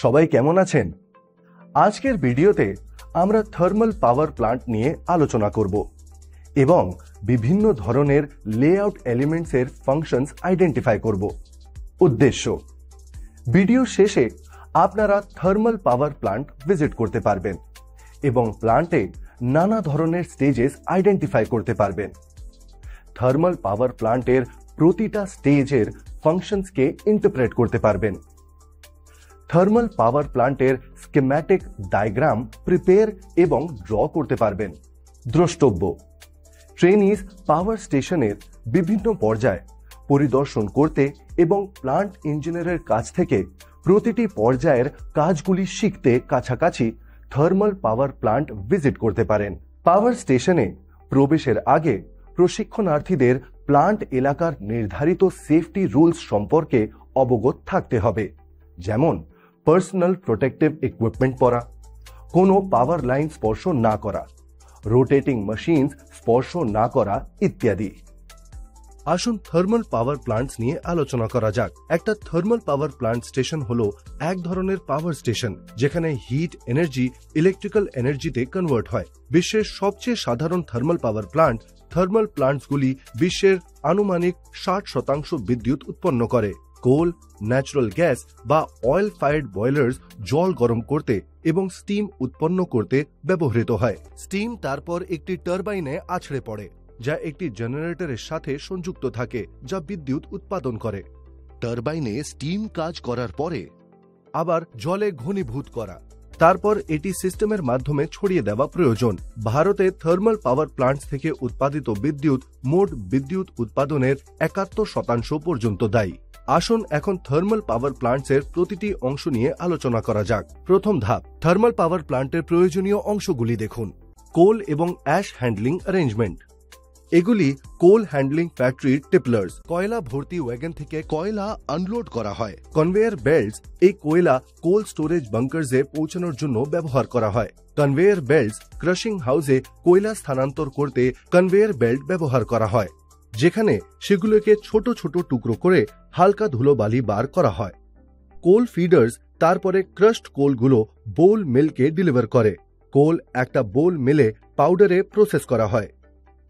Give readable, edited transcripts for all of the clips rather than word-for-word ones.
সবাই কেমন আছেন? আজকের ভিডিওতে আমরা থার্মাল পাওয়ার প্লান্ট নিয়ে আলোচনা করব এবং বিভিন্ন ধরনের লেআউট এলিমেন্টসের ফাংশনস আইডেন্টিফাই করব। উদ্দেশ্য, ভিডিও শেষে আপনারা থার্মাল পাওয়ার প্লান্ট ভিজিট করতে পারবেন এবং প্লান্টে নানা ধরনের স্টেজেস আইডেন্টিফাই করতে পারবেন। থার্মাল পাওয়ার প্লান্টের প্রতিটা স্টেজের ফাংশনসকে ইন্টারপ্রেট করতে পারবেন। থার্মাল পাওয়ার প্লান্টের স্কিম্যাটিক ডায়াগ্রাম প্রিপেয়ার এবং ড্র করতে পারবেন। দ্রষ্টব্য, ট্রেনিজ পাওয়ার স্টেশনের বিভিন্ন পর্যায় পরিদর্শন করতে এবং প্লান্ট ইঞ্জিনিয়ারের কাছ থেকে প্রতিটি পর্যায়ের কাজগুলি শিখতে কাছাকাছি থার্মাল পাওয়ার প্লান্ট ভিজিট করতে পারেন। পাওয়ার স্টেশনে প্রবেশের আগে প্রশিক্ষণার্থীদের প্লান্ট এলাকার নির্ধারিত সেফটি রুলস সম্পর্কে অবগত থাকতে হবে, যেমন পার্সোনাল প্রোটেক্টিভ ইকুইপমেন্ট পরা, কোনো পাওয়ার লাইন স্পর্শ না করা, রোটেটিং মেশিনস স্পর্শ না করা ইত্যাদি। আসুন থার্মাল পাওয়ার প্লান্টস নিয়ে আলোচনা করা যাক। একটা থার্মাল পাওয়ার প্লান্ট স্টেশন হলো এক ধরনের পাওয়ার স্টেশন যেখানে হিট এনার্জি ইলেকট্রিক্যাল এনার্জিতে কনভার্ট হয়। বিশ্বের সবচেয়ে সাধারণ থার্মাল পাওয়ার প্লান্ট থার্মাল প্লান্টসগুলি বিশ্বের আনুমানিক 60% বিদ্যুৎ উৎপন্ন করে। কোল, ন্যাচারাল গ্যাস বা অয়েল ফায়ার্ড বয়লার্স জল গরম করতে এবং স্টিম উৎপন্ন করতে ব্যবহৃত হয়। স্টিম তারপর একটি টারবাইনে আছড়ে পড়ে, যা একটি জেনারেটরের সাথে সংযুক্ত থাকে, যা বিদ্যুৎ উৎপাদন করে। টারবাইনে স্টিম কাজ করার পরে আবার জলে ঘনীভূত করা, তারপর এটি সিস্টেমের মাধ্যমে ছড়িয়ে দেওয়া প্রয়োজন। ভারতে থার্মাল পাওয়ার প্লান্টস থেকে উৎপাদিত বিদ্যুৎ মোট বিদ্যুৎ উৎপাদনের 71% পর্যন্ত দায়ী। আসুন এখন থার্মাল পাওয়ার প্লান্টসের প্রতিটি অংশ নিয়ে আলোচনা করা যাক। প্রথম ধাপ, থার্মাল পাওয়ার প্লান্টের প্রয়োজনীয় অংশগুলি দেখুন। কোল এবং অ্যাশ হ্যান্ডলিং অ্যারেঞ্জমেন্ট, এগুলি কোল হ্যান্ডলিং ফ্যাক্টরির টিপলার্স। কয়লা ভর্তি ওয়াগন থেকে কয়লা আনলোড করা হয়। কনভেয়ার বেল্টস, এই কয়লা কোল স্টোরেজ বাঙ্কারসে পৌঁছানোর জন্য ব্যবহার করা হয়। কনভেয়ার বেল্টস ক্রাশিং হাউসে কয়লা স্থানান্তর করতে কনভেয়ার বেল্ট ব্যবহার করা হয়, যেখানে সেগুলোকে ছোট ছোট টুকরো করে হালকা ধুলোবালি বার করা হয়। কোল ফিডার্স তারপরে ক্রাশড কোলগুলো বোল মিলকে ডেলিভার করে। কোল একটা বোল মিলে পাউডারে প্রসেস করা হয়।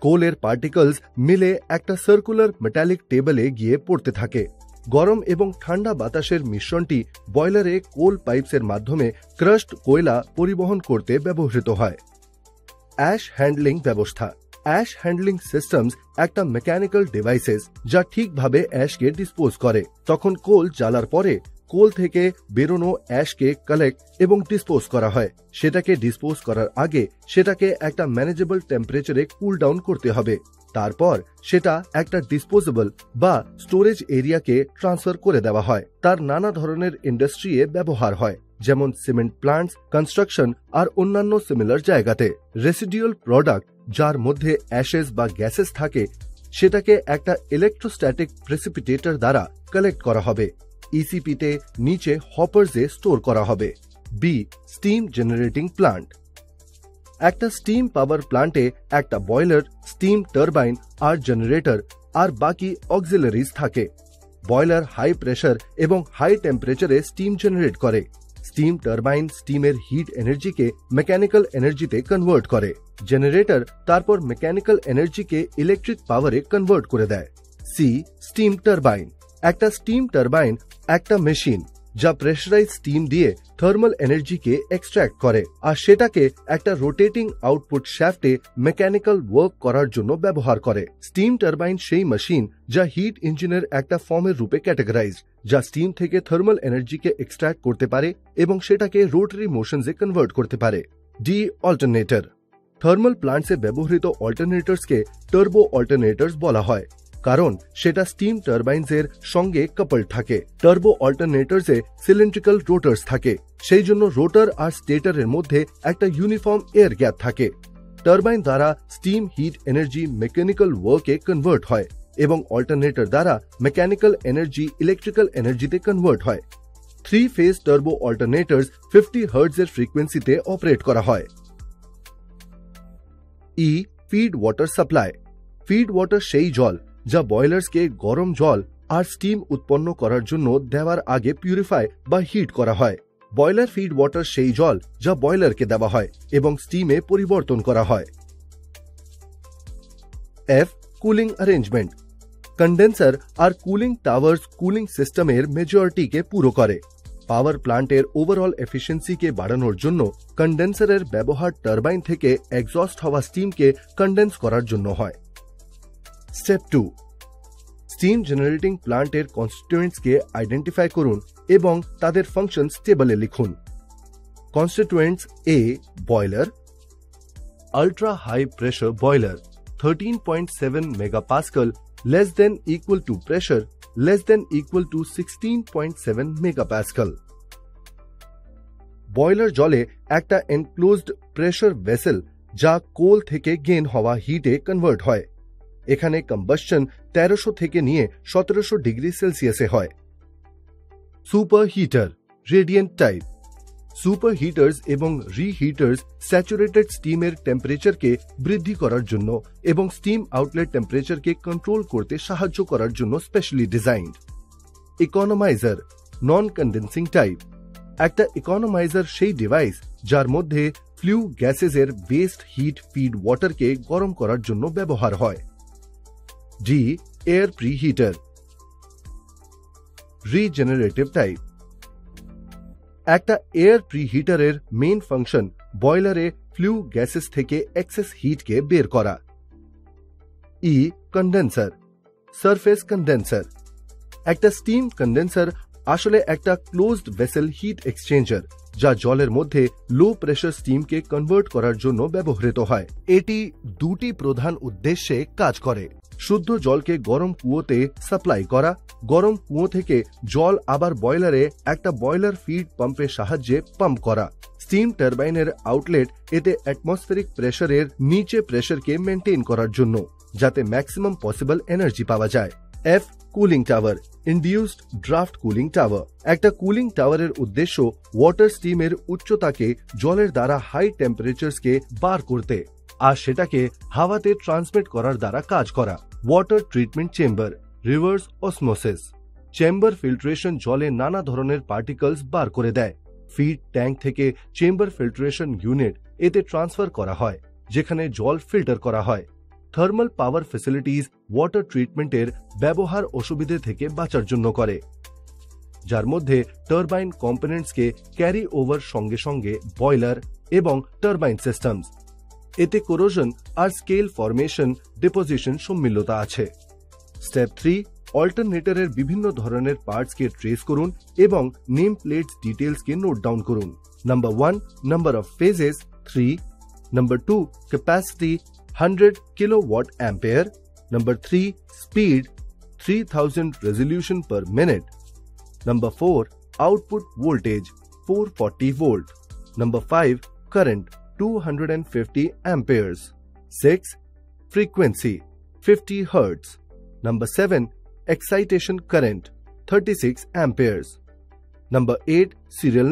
কোলের পার্টিকলস মিলে একটা সার্কুলার মেটালিক টেবলে গিয়ে পড়তে থাকে। গরম এবং ঠান্ডা বাতাসের মিশ্রণটি বয়লারে কোল পাইপসের মাধ্যমে ক্রাশড কয়লা পরিবহন করতে ব্যবহৃত হয়। অ্যাশ হ্যান্ডলিং ব্যবস্থা, অ্যাশ হ্যান্ডলিং সিস্টেমস একটা মেকানিক্যাল ডিভাইসেস যা ঠিকভাবে অ্যাশকে ডিসপোজ করে। তখন কোল জ্বালার পরে কোল থেকে বেরোনো অ্যাশকে কালেক্ট এবং ডিসপোজ করা হয়। সেটাকে ডিসপোজ করার আগে সেটাকে একটা ম্যানেজেবল টেম্পারেচারে কুল ডাউন করতে হবে। তারপর সেটা একটা ডিসপোজেবল বা স্টোরেজ এরিয়াকে ট্রান্সফার করে দেওয়া হয়। তার নানা ধরনের ইন্ডাস্ট্রিয়ে ব্যবহার হয়, যেমন সিমেন্ট প্লান্টস, কনস্ট্রাকশন আর অন্যান্য সিমিলার জায়গাতে। রেসিডিউয়াল প্রোডাক্ট, যার মধ্যে অ্যাশেস বা গ্যাসেস থাকে, সেটাকে একটা ইলেকট্রোস্ট্যাটিক প্রেসিপিটেটর দ্বারা কালেক্ট করা হবে। ইসিপিতে নিচে হপারসে স্টোর করা হবে। B, steam generating plant. একটা স্টিম পাওয়ার প্লান্টে একটা বয়লার, স্টিম টারবাইন আর জেনারেটর আর বাকি অক্সিলারিজ থাকে। বয়লার হাই প্রেসার এবং হাই টেম্পারেচারে স্টিম জেনারেট করে। স্টিম টারবাইন স্টিমের হিট এনার্জিকে মেকানিক্যাল এনার্জিতে কনভার্ট করে। জেনারেটর তারপর মেকানিক্যাল এনার্জিকে ইলেকট্রিক পাওয়ারে কনভার্ট করে দেয়। C, steam turbine. একটা স্টিম টারবাইন একটা মেশিন যা প্রেসারাইজ স্টিম দিয়ে থার্মাল এনার্জিকে এক্সট্রাক্ট করে আর সেটাকে একটা রোটেটিং আউটপুট শ্যাফটে মেকানিক্যাল ওয়ার্ক করার জন্য ব্যবহার করে। স্টিম টারবাইন সেই মেশিন যা হিট ইঞ্জিনের একটা ফর্মের রূপে ক্যাটাগরাইজড, যা স্টিম থেকে থার্মাল এনার্জিকে এক্সট্রাক্ট করতে পারে এবং সেটাকে রোটারি মোশনসে কনভার্ট করতে পারে। D, alternator. থার্মাল প্লান্টসে ব্যবহৃত অল্টারনেটরসকে টার্বো অল্টারনেটরস বলা হয়, কারণ সেটা স্টিম টারবাইনসের সঙ্গে কাপল থাকে। টার্বো অল্টারনেটরসে সিলিন্ড্রিক্যাল রোটার্স থাকে, সেই জন্য রোটার আর স্টেটরের মধ্যে একটা ইউনিফর্ম এয়ার গ্যাপ থাকে। টারবাইন দ্বারা স্টিম হিট এনার্জি মেকানিক্যাল ওয়ার্কে কনভার্ট হয় এবং অল্টারনেটর দ্বারা মেকানিক্যাল এনার্জি ইলেকট্রিক্যাল এনার্জিতে কনভার্ট হয়। 3-ফেজ টার্বো অল্টারনেটরস 50 হার্টজের ফ্রিকোয়েন্সিতে অপারেট করা হয়। E, feed water supply. Feed water সেই জল যা বয়লার্সকে গরম জল আর স্টিম উৎপন্ন করার জন্য দেওয়ার আগে পিউরিফাই বা হিট করা হয়। বয়লার ফিড ওয়াটার সেই জল যা বয়লারকে দেওয়া হয় এবং স্টিমে পরিবর্তন করা হয়। F, cooling arrangement. কন্ডেন্সার আর কুলিং টাওয়ার্স কুলিং সিস্টেমের মেজরিটিকে পুরো করে। পাওয়ার প্ল্যান্টের ওভারঅল এফিসিয়েন্সিকে বাড়ানোর জন্য কন্ডেন্সারের ব্যবহার টারবাইন থেকে এক্সস্ট হওয়া স্টিমকে কন্ডেন্স করার জন্য হয়। স্টেপ 2, স্টিম জেনারেটিং প্ল্যান্টের কনস্টিটুয়েন্টসকে আইডেন্টিফাই করুন এবং তাদের ফাংশনস টেবলে লিখুন। Constituents A, boiler, ultra high pressure boiler 13.7 megapascal less than equal to pressure less than equal to 16.7 megapascal। Boiler জলে একটা এনক্লোজড প্রেশার ভেসেল যা কোল থেকে গেইন হওয়া হিটে কনভার্ট হয়। এখানে কম্বাসশন 1300 থেকে নিয়ে 1700 ডিগ্রি সেলসিয়াসে হয়। Super heater, radiant type. Super heaters এবং রিহিটার্স স্যাচুরেটেড স্টিমের টেম্পারেচারকে বৃদ্ধি করার জন্য এবং স্টিম আউটলেট টেম্পারেচারকে কন্ট্রোল করতে সাহায্য করার জন্য specially designed. Economiser, non condensing type. একটা ইকোনমাইজার সেই ডিভাইস যার মধ্যে ফ্লু গ্যাসেসের ওয়েস্ট হিট ফিড ওয়াটারকে গরম করার জন্য ব্যবহার হয়। D, air preheater, regenerative type. একটা এয়ার প্রিহিটারের মেইন ফাংশন বয়লারে ফ্লু গ্যাসেস থেকে এক্সেস হিটকে বের করা। E, condenser, surface condenser. একটা স্টিম কন্ডেন্সার আসলে একটা ক্লোজড ভেসেল হিট এক্সচেঞ্জার যা জলের মধ্যে লো প্রেশার স্টিমকে কনভার্ট করার জন্য ব্যবহৃত হয়। এটি দুটি প্রধান উদ্দেশ্যে কাজ করে: শুদ্ধ জলকে গরম কুয়োতে সাপ্লাই করা, গরম কুয়ো থেকে জল আবার বয়লারে একটা বয়লার ফিড পাম্পের সাহায্যে পাম্প করা। স্টিম টারবাইনের আউটলেট এতে অ্যাটমসফেরিক প্রেশারের নিচে প্রেশারকে মেনটেন করার জন্য, যাতে ম্যাক্সিমাম পসিবল এনার্জি পাওয়া যায়। F, cooling tower, induced draft cooling tower. একটা কুলিং টাওয়ারের উদ্দেশ্য ওয়াটার স্টিমের উচ্চতাকে জলের দ্বারা হাই টেম্পারেচারসকে বার করতে আর সেটাকে হাওয়াতে ট্রান্সমিট করার দ্বারা কাজ করা। Water treatment chamber, reverse osmosis. Chamber filtration জলে নানা ধরনের পার্টিকলস বার করে দেয়। ফিড ট্যাঙ্ক থেকে চেম্বার ফিল্ট্রেশন ইউনিট এতে ট্রান্সফার করা হয়, যেখানে জল ফিল্টার করা হয়। থার্মাল পাওয়ার ফ্যাসিলিটিস ওয়াটার ট্রিটমেন্টের ব্যবহার অসুবিধে থেকে বাঁচার জন্য করে, যার মধ্যে টারবাইন কম্পোনেন্টসকে ক্যারি ওভার সঙ্গে সঙ্গে বয়লার এবং টারবাইন সিস্টেমস। এতে কোরোশন আর স্কেল ফরমেশন ডিপোজিশন সম্মিলিত আছে। স্টেপ 3, অল্টারনেটরের বিভিন্ন ধরনের পার্টসকে ট্রেস করুন এবং নেম প্লেটস ডিটেলসকে নোট ডাউন করুন। Number 1, number of phases 3, number 2, capacity 100 kilowatt ampere, number 3, speed 3000 resolution per minute, number 4, output voltage 440 volt, number 5, current 250 amperes, 6, frequency 50 hertz, number 7, excitation current 36 amperes, number 8, serial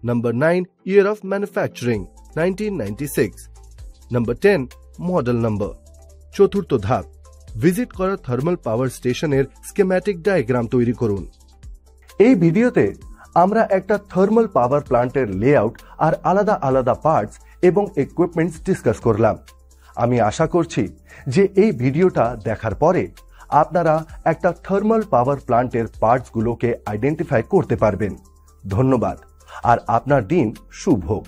number 9, year of manufacturing 1996, number 10, model number. চতুর্থ ধাপ, visit করা thermal power স্টেশনের schematic diagram তৈরি করুন। এই ভিডিওতে আমরা একটা থার্মাল পাওয়ার প্ল্যান্টের লেআউট আর আলাদা আলাদা পার্টস এবং ইকুইপমেন্টস ডিসকাস করলাম। আমি আশা করছি যে এই ভিডিওটা দেখার পরে আপনারা একটা থার্মাল পাওয়ার প্ল্যান্টের পার্টসগুলোকে আইডেন্টিফাই করতে পারবেন। ধন্যবাদ আর আপনার দিন শুভ হোক।